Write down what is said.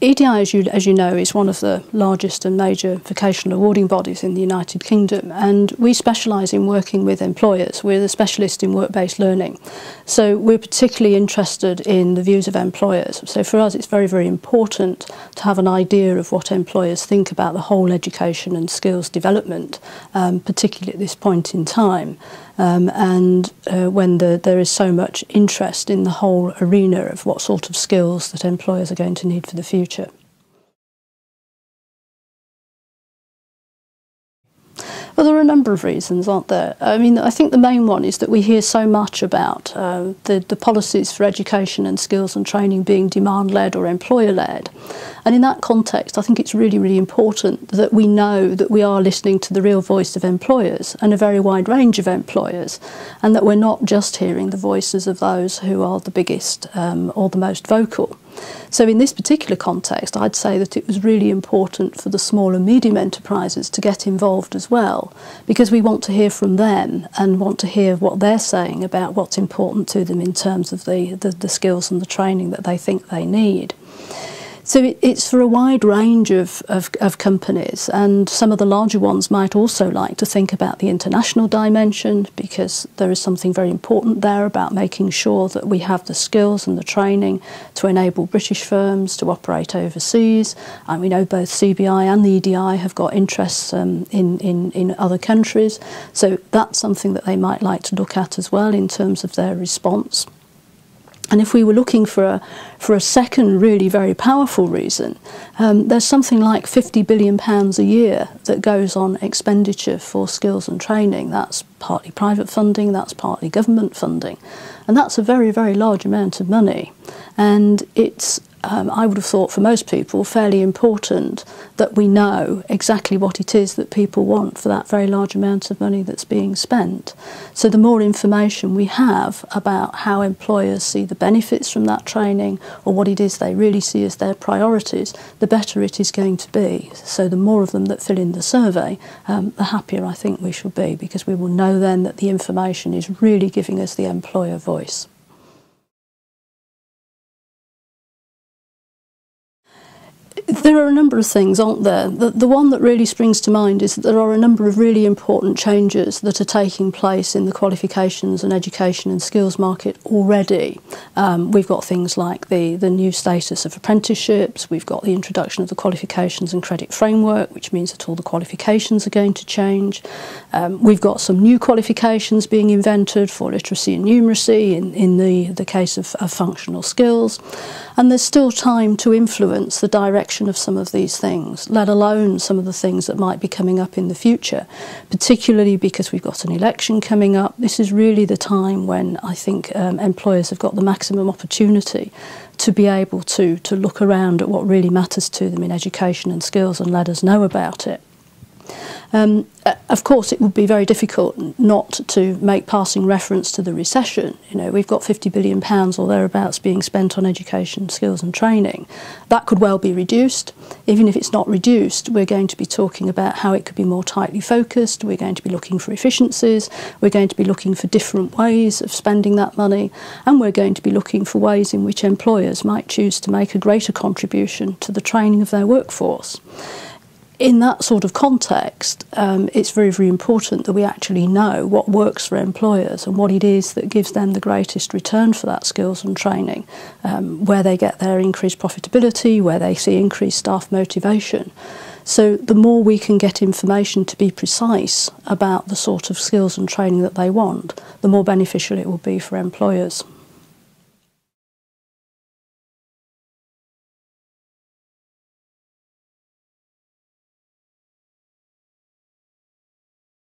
EDI, as you know, is one of the largest and major vocational awarding bodies in the United Kingdom, and we specialise in working with employers. We're the specialist in work-based learning. So we're particularly interested in the views of employers. So for us, it's very, very important to have an idea of what employers think about the whole education and skills development, particularly at this point in time. When there is so much interest in the whole arena of what sort of skills that employers are going to need for the future. Well, there are a number of reasons, aren't there? I mean, I think the main one is that we hear so much about the policies for education and skills and training being demand-led or employer-led. And in that context, I think it's really, really important that we know that we are listening to the real voice of employers and a very wide range of employers, and that we're not just hearing the voices of those who are the biggest or the most vocal. So in this particular context, I'd say that it was really important for the small and medium enterprises to get involved as well, because we want to hear from them and want to hear what they're saying about what's important to them in terms of the skills and the training that they think they need. So it's for a wide range of companies, and some of the larger ones might also like to think about the international dimension, because there is something very important there about making sure that we have the skills and the training to enable British firms to operate overseas. And we know both CBI and the EDI have got interests in other countries, so that's something that they might like to look at as well in terms of their response. And if we were looking for a second really very powerful reason, there's something like £50 billion a year that goes on expenditure for skills and training. That's partly private funding, that's partly government funding. And that's a very, very large amount of money. And it's, I would have thought for most people, fairly important that we know exactly what it is that people want for that very large amount of money that's being spent. So the more information we have about how employers see the benefits from that training, or what it is they really see as their priorities, the better it is going to be. So the more of them that fill in the survey, the happier I think we should be, because we will know then that the information is really giving us the employer voice. There are a number of things, aren't there? The one that really springs to mind is that there are a number of really important changes that are taking place in the qualifications and education and skills market already. We've got things like the new status of apprenticeships, we've got the introduction of the qualifications and credit framework, which means that all the qualifications are going to change. We've got some new qualifications being invented for literacy and numeracy in the case of functional skills. And there's still time to influence the direction of some of these things, let alone some of the things that might be coming up in the future, particularly because we've got an election coming up. This is really the time when I think employers have got the maximum opportunity to be able to look around at what really matters to them in education and skills and let us know about it. Of course, it would be very difficult not to make passing reference to the recession. You know, we've got £50 billion or thereabouts being spent on education, skills and training. That could well be reduced. Even if it's not reduced, we're going to be talking about how it could be more tightly focused. We're going to be looking for efficiencies. We're going to be looking for different ways of spending that money. And we're going to be looking for ways in which employers might choose to make a greater contribution to the training of their workforce. In that sort of context, it's very, very important that we actually know what works for employers and what it is that gives them the greatest return for that skills and training, where they get their increased profitability, where they see increased staff motivation. So the more we can get information to be precise about the sort of skills and training that they want, the more beneficial it will be for employers.